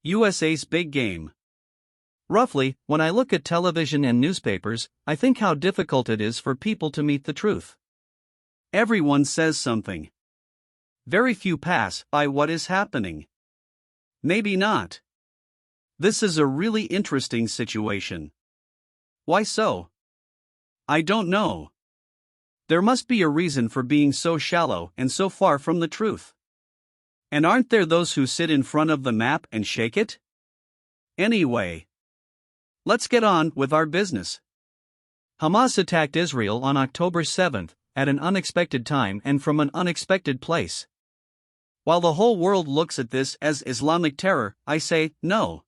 USA's big game. Roughly, when I look at television and newspapers, I think how difficult it is for people to meet the truth. Everyone says something. Very few pass by what is happening. Maybe not. This is a really interesting situation. Why so? I don't know. There must be a reason for being so shallow and so far from the truth. And aren't there those who sit in front of the map and shake it? Anyway, let's get on with our business. Hamas attacked Israel on October 7th, at an unexpected time and from an unexpected place. While the whole world looks at this as Islamic terror, I say, no.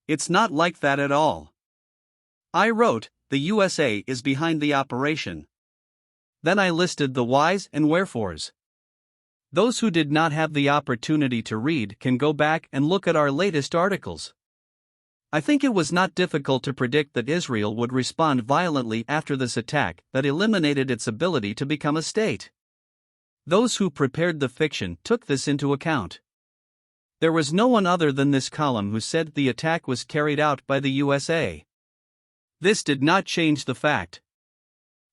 It's not like that at all. I wrote, the USA is behind the operation. Then I listed the whys and wherefores. Those who did not have the opportunity to read can go back and look at our latest articles. I think it was not difficult to predict that Israel would respond violently after this attack that eliminated its ability to become a state. Those who prepared the fiction took this into account. There was no one other than this column who said the attack was carried out by the USA. This did not change the fact.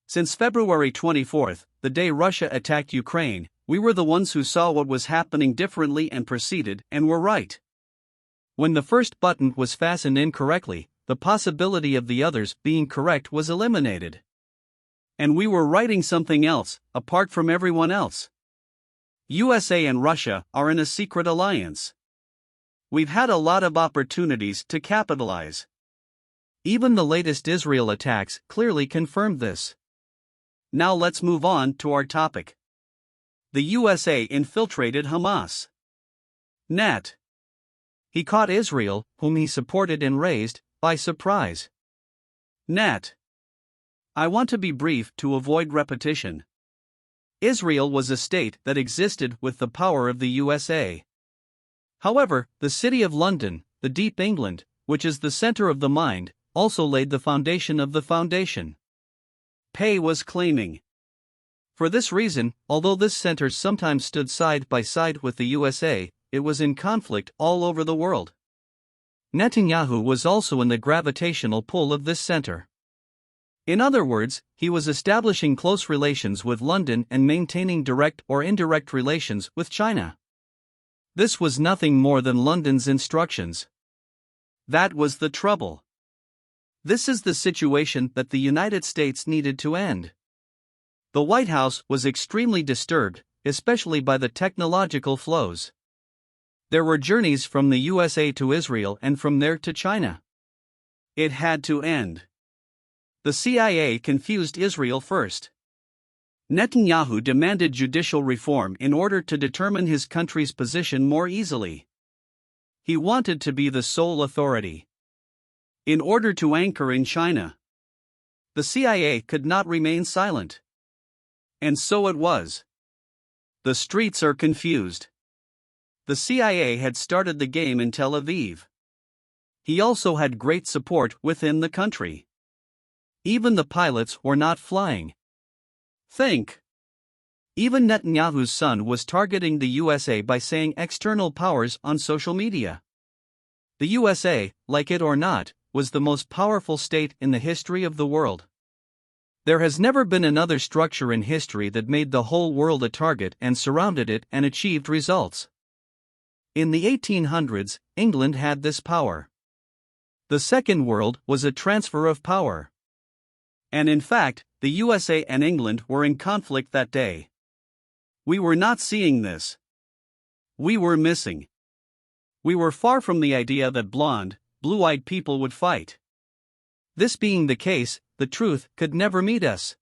Since February 24, the day Russia attacked Ukraine, we were the ones who saw what was happening differently and proceeded and were right. When the first button was fastened incorrectly, the possibility of the others being correct was eliminated. And we were writing something else, apart from everyone else. USA and Russia are in a secret alliance. We've had a lot of opportunities to capitalize. Even the latest Israel attacks clearly confirmed this. Now let's move on to our topic. The USA infiltrated Hamas. Net. He caught Israel, whom he supported and raised, by surprise. Net. I want to be brief to avoid repetition. Israel was a state that existed with the power of the USA. However, the City of London, the Deep England, which is the center of the mind, also laid the foundation of the foundation. Pei was claiming. For this reason, although this center sometimes stood side by side with the USA, it was in conflict all over the world. Netanyahu was also in the gravitational pull of this center. In other words, he was establishing close relations with London and maintaining direct or indirect relations with China. This was nothing more than London's instructions. That was the trouble. This is the situation that the United States needed to end. The White House was extremely disturbed, especially by the technological flows. There were journeys from the USA to Israel and from there to China. It had to end. The CIA confused Israel first. Netanyahu demanded judicial reform in order to determine his country's position more easily. He wanted to be the sole authority. In order to anchor in China, the CIA could not remain silent. And so it was. The streets are confused. The CIA had started the game in Tel Aviv. He also had great support within the country. Even the pilots were not flying. Think. Even Netanyahu's son was targeting the USA by saying external powers on social media. The USA, like it or not, was the most powerful state in the history of the world. There has never been another structure in history that made the whole world a target and surrounded it and achieved results. In the 1800s, England had this power. The Second World was a transfer of power. And in fact, the USA and England were in conflict that day. We were not seeing this. We were missing. We were far from the idea that blonde, blue-eyed people would fight. This being the case, the truth could never meet us.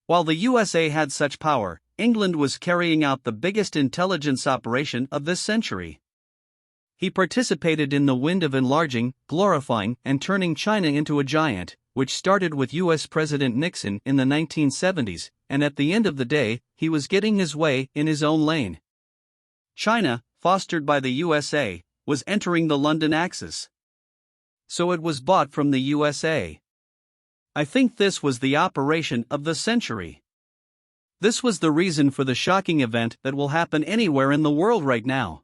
While the USA had such power, England was carrying out the biggest intelligence operation of this century. He participated in the wind of enlarging, glorifying, and turning China into a giant, which started with US President Nixon in the 1970s, and at the end of the day, he was getting his way in his own lane. China, fostered by the USA, was entering the London axis. So it was bought from the USA. I think this was the operation of the century. This was the reason for the shocking event that will happen anywhere in the world right now.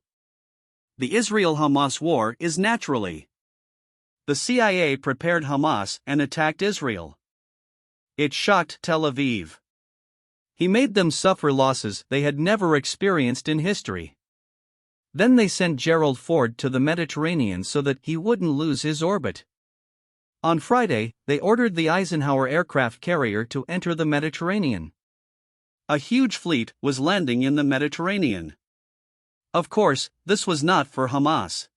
The Israel-Hamas war is naturally. The CIA prepared Hamas and attacked Israel. It shocked Tel Aviv. He made them suffer losses they had never experienced in history. Then they sent Gerald Ford to the Mediterranean so that he wouldn't lose his orbit. On Friday, they ordered the Eisenhower aircraft carrier to enter the Mediterranean. A huge fleet was landing in the Mediterranean. Of course, this was not for Hamas.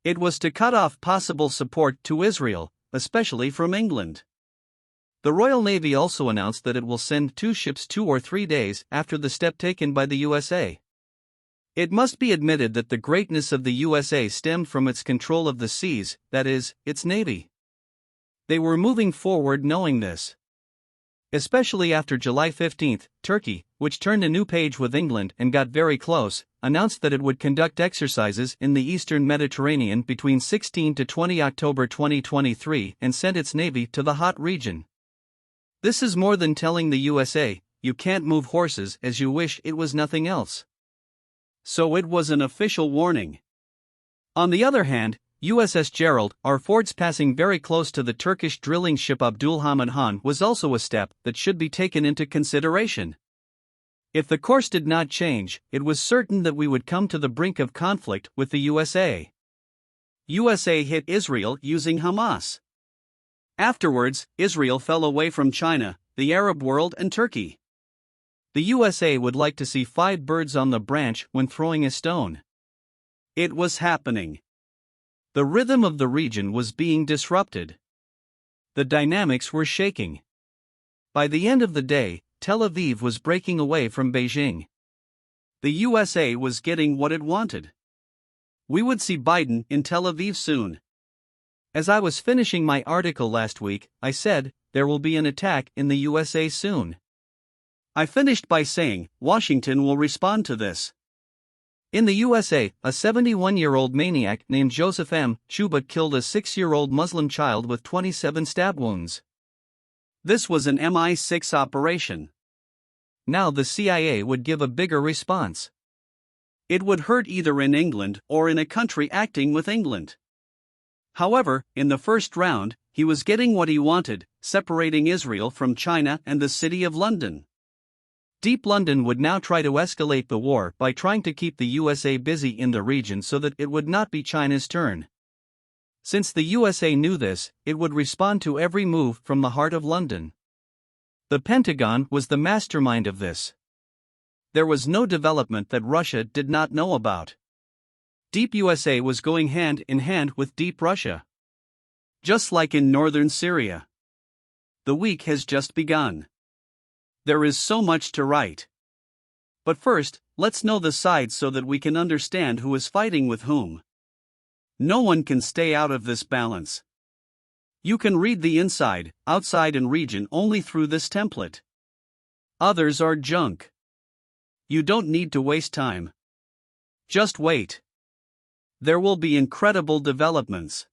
It was to cut off possible support to Israel, especially from England. The Royal Navy also announced that it will send 2 ships 2 or 3 days after the step taken by the USA. It must be admitted that the greatness of the USA stemmed from its control of the seas, that is, its navy. They were moving forward knowing this. Especially after July 15, Turkey, which turned a new page with England and got very close, announced that it would conduct exercises in the eastern Mediterranean between 16 to 20 October 2023 and sent its navy to the hot region. This is more than telling the USA, you can't move horses as you wish. It was nothing else. So it was an official warning. On the other hand, USS Gerald R. Ford's passing very close to the Turkish drilling ship Abdülhamid Han was also a step that should be taken into consideration. If the course did not change, it was certain that we would come to the brink of conflict with the USA. USA hit Israel using Hamas. Afterwards, Israel fell away from China, the Arab world and Turkey. The USA would like to see 5 birds on the branch when throwing a stone. It was happening. The rhythm of the region was being disrupted. The dynamics were shaking. By the end of the day, Tel Aviv was breaking away from Beijing. The USA was getting what it wanted. We would see Biden in Tel Aviv soon. As I was finishing my article last week, I said, there will be an attack in the USA soon. I finished by saying, Washington will respond to this. In the USA, a 71-year-old maniac named Joseph M. Chuba killed a 6-year-old Muslim child with 27 stab wounds. This was an MI6 operation. Now the CIA would give a bigger response. It would hurt either in England or in a country acting with England. However, in the first round, he was getting what he wanted, separating Israel from China and the City of London. Deep London would now try to escalate the war by trying to keep the USA busy in the region so that it would not be China's turn. Since the USA knew this, it would respond to every move from the heart of London. The Pentagon was the mastermind of this. There was no development that Russia did not know about. Deep USA was going hand in hand with Deep Russia. Just like in northern Syria. The week has just begun. There is so much to write. But first, let's know the sides so that we can understand who is fighting with whom. No one can stay out of this balance. You can read the inside, outside and region only through this template. Others are junk. You don't need to waste time. Just wait. There will be incredible developments.